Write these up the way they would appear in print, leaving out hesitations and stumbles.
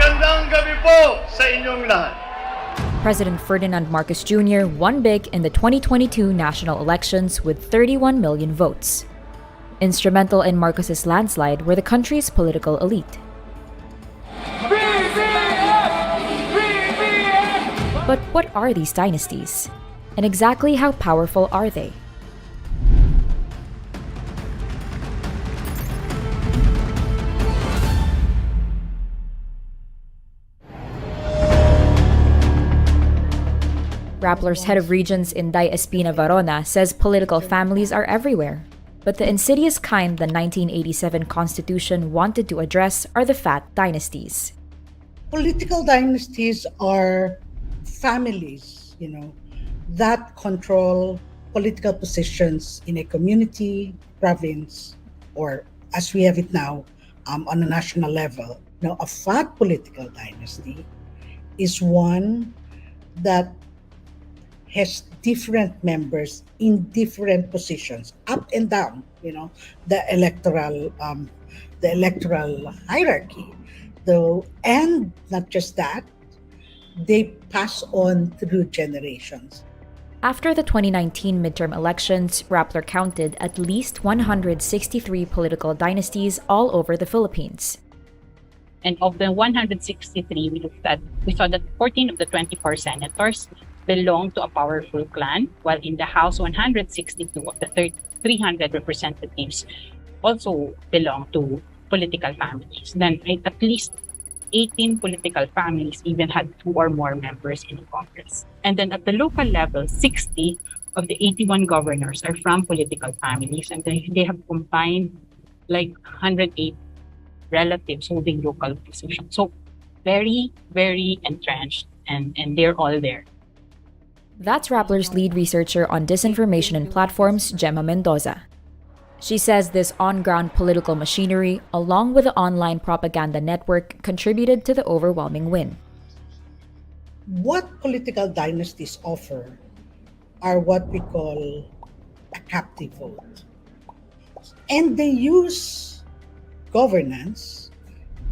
Magandang gabi po sa inyong lahat. President Ferdinand Marcos Jr. won big in the 2022 national elections with 31 million votes. Instrumental in Marcos's landslide were the country's political elite. But what are these dynasties? And exactly how powerful are they? Rappler's head of regions Inday Espina Varona says political families are everywhere. But the insidious kind the 1987 Constitution wanted to address are the fat dynasties. Political dynasties are families, that control political positions in a community, province, or as we have it now, on a national level. Now, a fat political dynasty is one that has different members in different positions, up and down, the electoral hierarchy. Though, and not just that, they pass on through generations. After the 2019 midterm elections, Rappler counted at least 163 political dynasties all over the Philippines. And of the 163, we saw that 14 of the 24 senators belong to a powerful clan, while in the House, 162 of the 300 representatives also belong to political families. Then at least 18 political families even had 2 or more members in Congress. And then at the local level, 60 of the 81 governors are from political families, and they have combined like 108 relatives holding local positions. So very, very entrenched, and they're all there. That's Rappler's lead researcher on disinformation and platforms, Gemma Mendoza. She says this on-ground political machinery, along with the online propaganda network, contributed to the overwhelming win. What political dynasties offer are what we call a captive vote. And they use governance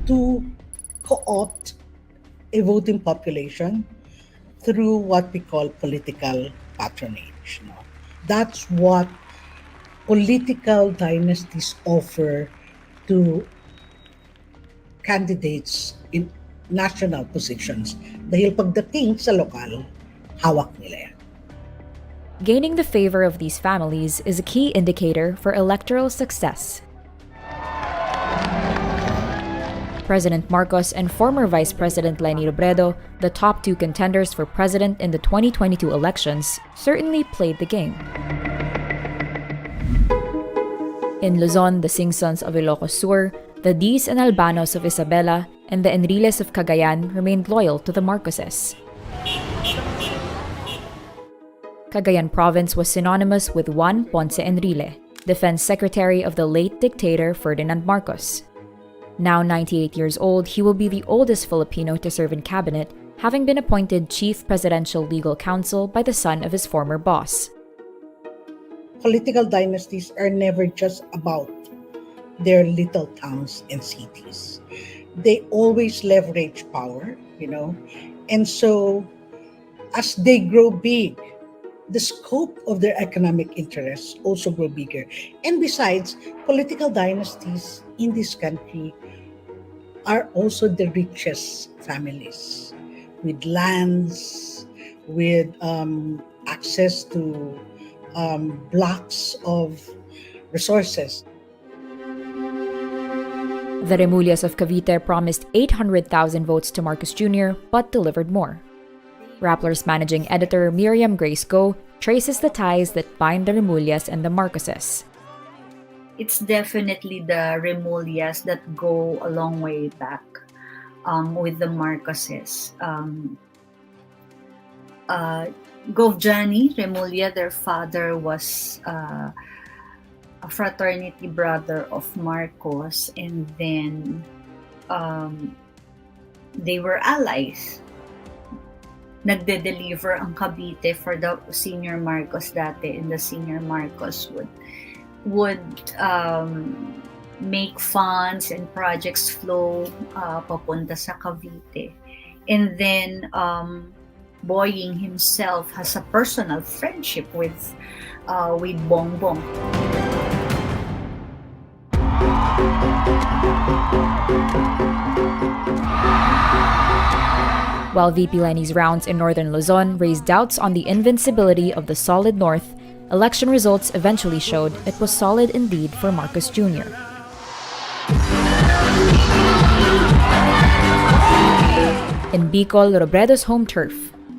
to co-opt a voting population through what we call political patronage. That's what political dynasties offer to candidates in national positions. Dahil pagdating sa lokal, hawak nila yan. Gaining the favor of these families is a key indicator for electoral success. President Marcos and former Vice President Leni Robredo, the top 2 contenders for president in the 2022 elections, certainly played the game. In Luzon, the Singsons of Ilocos Sur, the Dis and Albanos of Isabela, and the Enriles of Cagayan remained loyal to the Marcoses. Cagayan province was synonymous with Juan Ponce Enrile, defense secretary of the late dictator Ferdinand Marcos. Now 98 years old, he will be the oldest Filipino to serve in cabinet, having been appointed chief presidential legal counsel by the son of his former boss. Political dynasties are never just about their little towns and cities. They always leverage power, and so as they grow big, the scope of their economic interests also grow bigger. And besides, political dynasties in this country are also the richest families, with lands, with access to blocks of resources. The Remulias of Cavite promised 800,000 votes to Marcos Jr., but delivered more. Rappler's managing editor Miriam Grace Go traces the ties that bind the Remulias and the Marcoses. It's definitely the Remulias that go a long way back with the Marcoses. Gov. Johnny Remulla, their father, was a fraternity brother of Marcos, and then they were allies. Nagde-deliver ang Cavite for the senior Marcos dati, and the senior Marcos would make funds and projects flow papunta sa Cavite. And then Boying himself has a personal friendship with Bongbong. While VP Lenny's rounds in northern Luzon raised doubts on the invincibility of the solid North, election results eventually showed it was solid indeed for Marcos Jr. In Bicol, Robredo's home turf,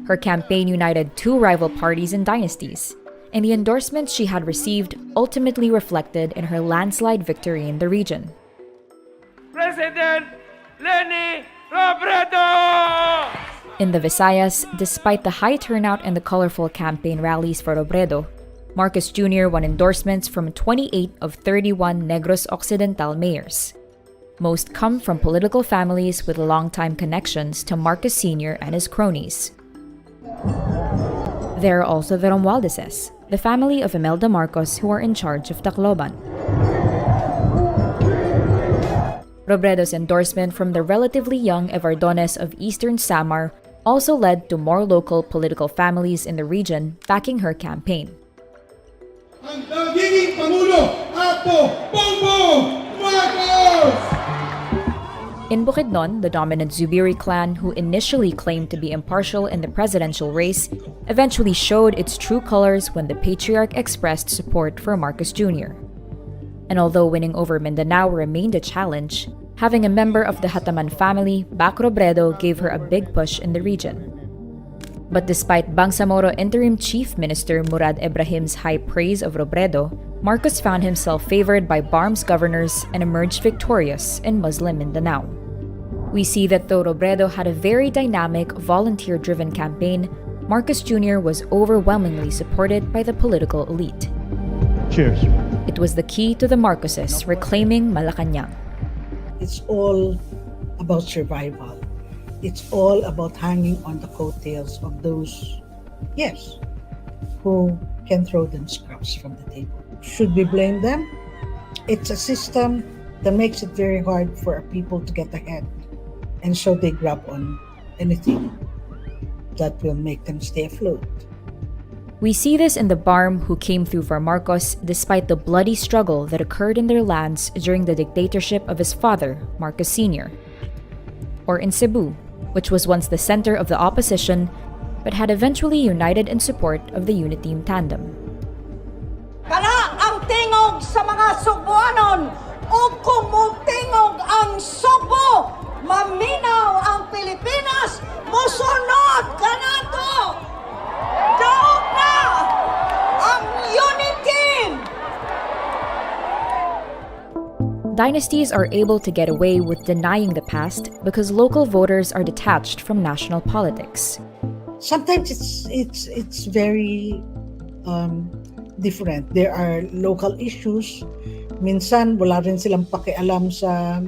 her campaign united two rival parties and dynasties, and the endorsements she had received ultimately reflected in her landslide victory in the region. President Lenny Robredo! In the Visayas, despite the high turnout and the colorful campaign rallies for Robredo, Marcos Jr. won endorsements from 28 of 31 Negros Occidental mayors. Most come from political families with longtime connections to Marcos Sr. and his cronies. There are also the Romualdeses, the family of Imelda Marcos who are in charge of Tacloban. Robredo's endorsement from the relatively young Everdones of Eastern Samar also led to more local political families in the region backing her campaign. Ang nagiging Pangulo, Apo Bongbong Marcos! In Bukidnon, the dominant Zubiri clan, who initially claimed to be impartial in the presidential race, eventually showed its true colors when the patriarch expressed support for Marcos Jr. And although winning over Mindanao remained a challenge, having a member of the Hataman family back Robredo gave her a big push in the region. But despite Bangsamoro interim chief minister Murad Ibrahim's high praise of Robredo, Marcos found himself favored by BARM's governors and emerged victorious in Muslim Mindanao. We see that though Robredo had a very dynamic, volunteer-driven campaign, Marcos Jr. was overwhelmingly supported by the political elite. Cheers. It was the key to the Marcoses reclaiming Malacanang. It's all about survival. It's all about hanging on the coattails of those, yes, who can throw them scraps from the table. Should we blame them? It's a system that makes it very hard for people to get ahead. And so they grab on anything that will make them stay afloat. We see this in the BARM who came through for Marcos despite the bloody struggle that occurred in their lands during the dictatorship of his father, Marcos Sr. Or in Cebu, which was once the center of the opposition but had eventually united in support of the Uniteam tandem. Kana ang tingog sa mga Subuanon o kumutingog ang Subo, maminaw ang Pilipinas, musunod ka na to! Daog na ang Uniteam! Dynasties are able to get away with denying the past because local voters are detached from national politics. Sometimes it's very different. There are local issues. Minsan wala rin silang pakialam sa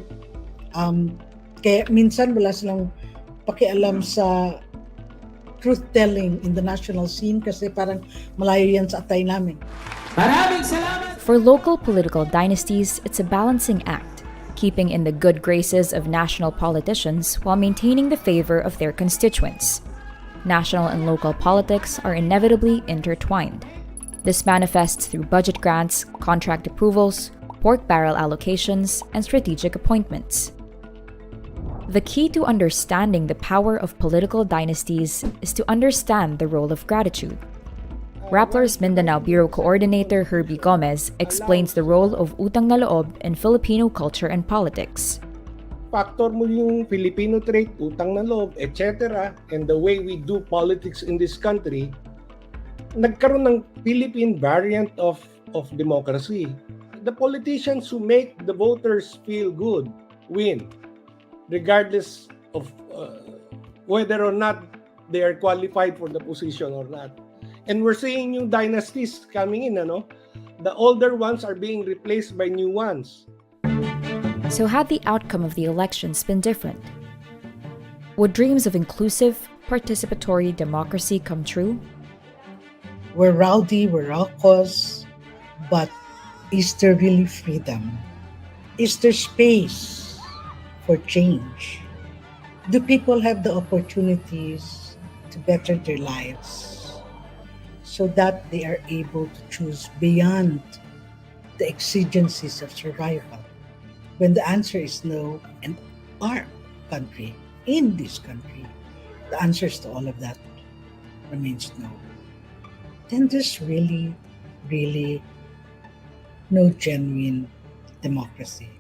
kaya minsan wala silang pakialam sa truth-telling in the national scene kasi parang malayo yan sa atay namin. For local political dynasties, it's a balancing act, keeping in the good graces of national politicians while maintaining the favor of their constituents. National and local politics are inevitably intertwined. This manifests through budget grants, contract approvals, pork barrel allocations, and strategic appointments. The key to understanding the power of political dynasties is to understand the role of gratitude. Rappler's Mindanao Bureau Coordinator Herbie Gomez explains the role of utang na loob in Filipino culture and politics. Factor mo yung Filipino trait, utang na loob, etc. And the way we do politics in this country, nagkaroon ng Philippine variant of democracy. The politicians who make the voters feel good win, regardless of whether or not they are qualified for the position or not. And we're seeing new dynasties coming in, ano? The older ones are being replaced by new ones. So had the outcome of the elections been different? Would dreams of inclusive, participatory democracy come true? We're rowdy, we're raucous, but is there really freedom Is there space for change? Do people have the opportunities to better their lives so that they are able to choose beyond the exigencies of survival? When the answer is no, and our country, in this country, the answers to all of that remains no, then there's really, really no genuine democracy.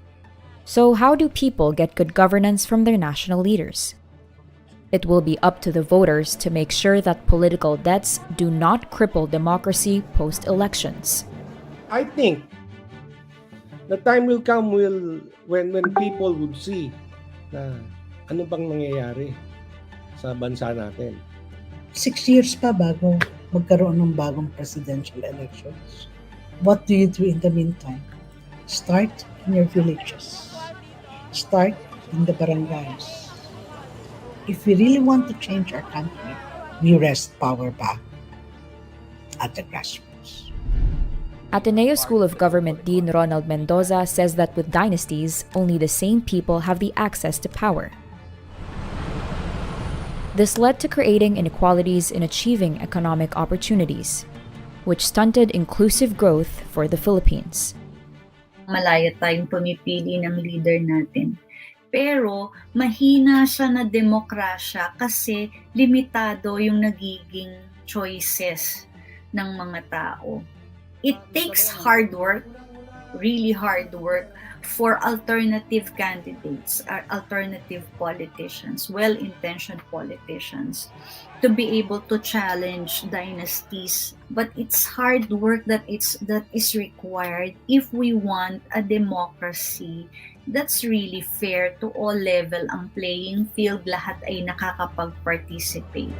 So, how do people get good governance from their national leaders? It will be up to the voters to make sure that political debts do not cripple democracy post-elections. I think the time will come when people would see na ano bang nangyayari sa bansa natin. 6 years pa bago magkaroon ng bagong presidential elections. What do you do in the meantime? Start in your villages. Start in the barangays. If we really want to change our country, we wrest power back at the grassroots. Ateneo School of Government Dean Ronald Mendoza says that with dynasties, only the same people have the access to power. This led to creating inequalities in achieving economic opportunities, which stunted inclusive growth for the Philippines. Malaya tayong pumipili ng leader natin. Pero mahina siya na demokrasya kasi limitado yung nagiging choices ng mga tao. It takes hard work, really hard work, for alternative candidates, alternative politicians, well-intentioned politicians, to be able to challenge dynasties. But it's hard work that is required if we want a democracy that's really fair to all level ang playing field, lahat ay nakakapag-participate.